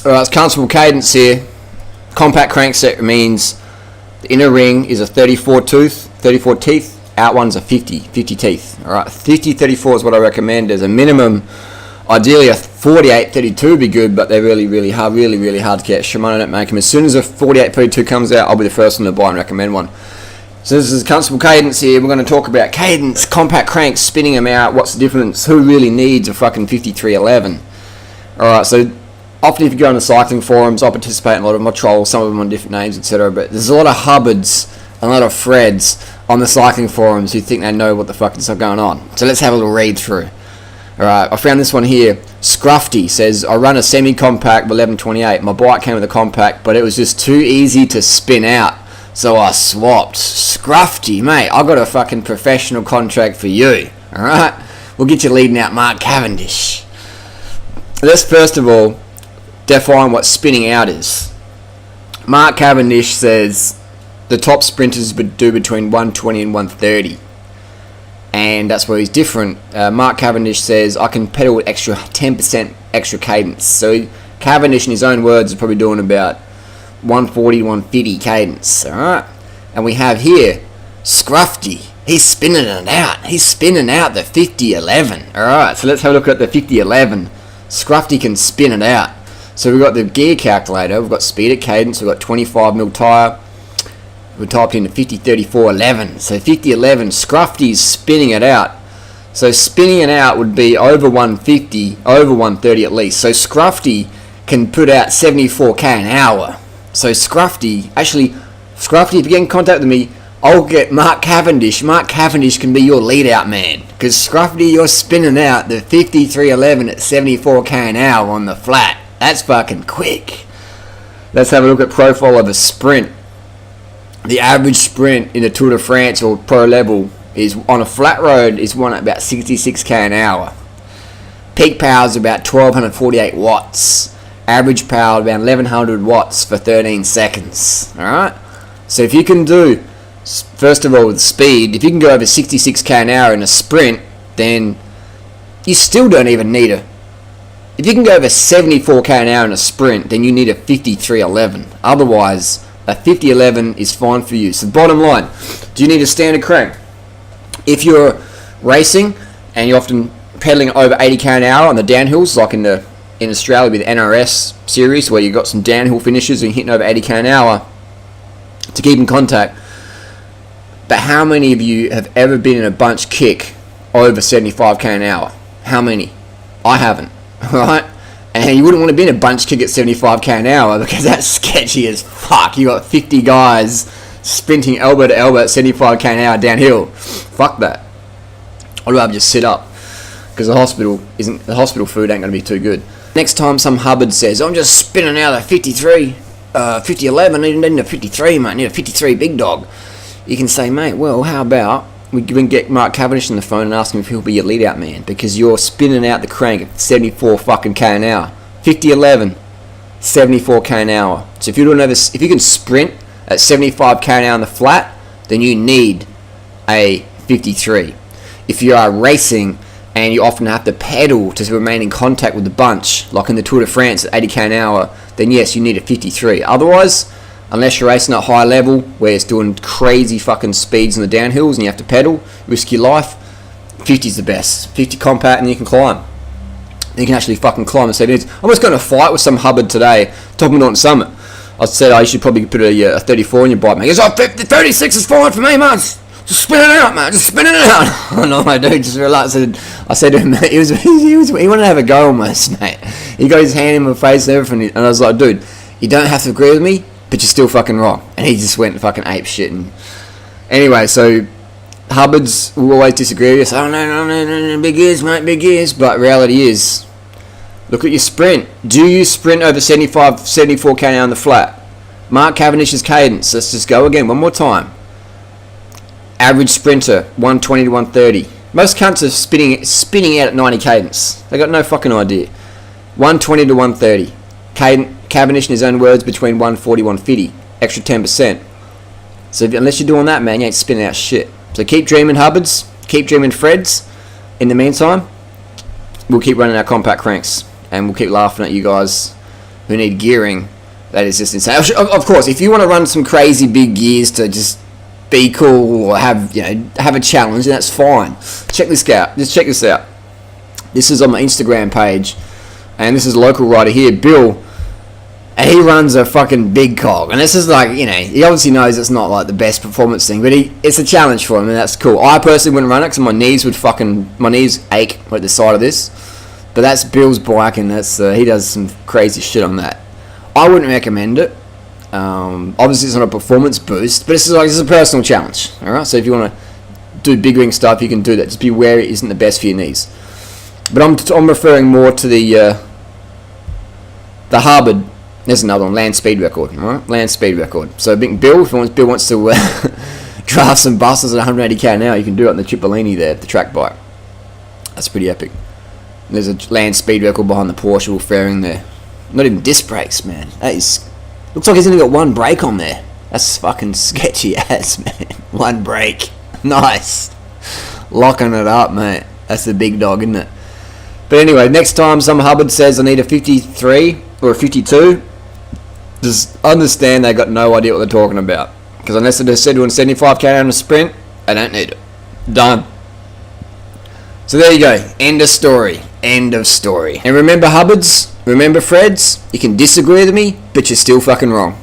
Alright, it's comfortable cadence here. Compact crankset means the inner ring is a 34 teeth. Out one's a 50 teeth. Alright, 50-34 is what I recommend. There's a minimum. Ideally, a 48-32 would be good, but they're really hard to get. Shimano don't make them. As soon as a 48-32 comes out, I'll be the first one to buy and recommend one. So this is comfortable cadence here. We're going to talk about cadence, compact cranks, spinning them out. What's the difference? Who really needs a fucking 5311? Alright, so often if you go on the cycling forums, I participate in a lot of them. I troll some of them on different names, etc. But there's a lot of Hubbards and a lot of Freds on the cycling forums who think they know what the fuck is going on. So let's have a little read through. Alright, I found this one here. Scruffy says, I run a semi-compact 1128. My bike came with a compact, but it was just too easy to spin out. So I swapped. Scruffy, mate, I got a fucking professional contract for you. Alright? We'll get you leading out Mark Cavendish. Let's first of all define what spinning out is. Mark Cavendish says the top sprinters do between 120 and 130. And that's where he's different. Mark Cavendish says, I can pedal with extra 10% extra cadence. So Cavendish, in his own words, is probably doing about 140, 150 cadence. Alright? And we have here, Scruffy. He's spinning it out. He's spinning out the 5011. Alright, so let's have a look at the 5011. Scruffy can spin it out. So we've got the gear calculator, we've got speed at cadence, we've got 25mm tyre. We typed in the 50-34-11. So 50-11, Scruffy's spinning it out. So spinning it out would be over 150, over 130 at least. So Scruffy can put out 74k an hour. So Scruffy, if you get in contact with me, I'll get Mark Cavendish. Mark Cavendish can be your lead out man. Because Scruffy, you're spinning out the 5311 at 74k an hour on the flat. That's fucking quick. Let's have a look at profile of a sprint. The average sprint in the Tour de France or pro level is on a flat road is one at about 66k an hour. Peak power is about 1248 watts. Average power about 1100 watts for 13 seconds. Alright? So if you can do, first of all with speed, if you can go over 66k an hour in a sprint, then you still don't even need a... If you can go over 74k an hour in a sprint, then you need a 5311. Otherwise, a 5011 is fine for you. So bottom line, do you need a standard crank? If you're racing and you're often pedaling over 80k an hour on the downhills, like in Australia with the NRS series, where you've got some downhill finishes and hitting over 80k an hour to keep in contact. But how many of you have ever been in a bunch kick over 75k an hour? How many? I haven't. Right? And you wouldn't want to be in a bunch kick at 75k an hour because that's sketchy as fuck. You got 50 guys sprinting elbow to elbow at 75k an hour downhill. Fuck that. I'd rather just sit up because the hospital food ain't going to be too good. Next time some Hubbard says, I'm just spinning out a 5011, I need a 53, mate. I need a 53 big dog. You can say, mate, well, how about we can get Mark Cavendish on the phone and ask him if he'll be your lead out man because you're spinning out the crank at 74 fucking k an hour. 5011, 74k an hour. So if if you can sprint at 75k an hour on the flat, then you need a 53. If you are racing and you often have to pedal to remain in contact with the bunch, like in the Tour de France at 80k an hour, then yes, you need a 53. Otherwise, unless you're racing at high level where it's doing crazy fucking speeds on the downhills and you have to pedal, risk your life, 50's the best. 50 compact and you can climb. You can actually fucking climb in 7 minutes. I was going to fight with some Hubbard today, top of Norton Summit. I said, you should probably put a 34 on your bike, mate. He goes, 36 is fine for me, man. Just spin it out, man. Just spin it out. Oh, no, my dude, just relax. I said to him, mate, he wanted to have a go almost, mate. He got his hand in my face and everything. And I was like, dude, you don't have to agree with me, but you're still fucking wrong. And he just went fucking ape shit. And anyway, so Hubbards will always disagree with us. Oh, no, big ears, mate, big ears. But reality is, look at your sprint. Do you sprint over 74k an hour on the flat? Mark Cavendish's cadence. Let's just go again one more time. Average sprinter, 120 to 130. Most cunts are spinning out at 90 cadence. They got no fucking idea. 120 to 130. Cavendish, in his own words, between 140 150. Extra 10%. So unless you're doing that, man, you ain't spinning out shit. So keep dreaming, Hubbards. Keep dreaming, Freds. In the meantime, we'll keep running our compact cranks. And we'll keep laughing at you guys who need gearing that is just insane. Of course, if you want to run some crazy big gears to just be cool or have a challenge, then that's fine. Check this out. Just check this out. This is on my Instagram page, and this is a local rider here, Bill, and he runs a fucking big cog. And this is like, he obviously knows it's not like the best performance thing, but it's a challenge for him, and that's cool. I personally wouldn't run it because my knees ache at the side of this. But that's Bill's bike, and he does some crazy shit on that. I wouldn't recommend it. Obviously, it's not a performance boost, but this is a personal challenge. All right, so if you want to do big ring stuff, you can do that. Just be aware it isn't the best for your knees. But I'm referring more to the Harvard. There's another one, land speed record. All right, land speed record. So Bill, if Bill wants to draft some buses at 180k an hour, you can do it on the Cipollini there, the track bike. That's pretty epic. There's a land speed record behind the Porsche Will fairing there. Not even disc brakes, man. That is. Looks like he's only got one brake on there. That's fucking sketchy ass, man. One brake. Nice. Locking it up, mate. That's the big dog, isn't it? But anyway, next time some Hubbard says I need a 53 or a 52, just understand they got no idea what they're talking about. Because unless they're said doing 75k on a sprint, they don't need it. Done. So there you go. End of story. End of story. And remember Hubbards, remember Freds, you can disagree with me, but you're still fucking wrong.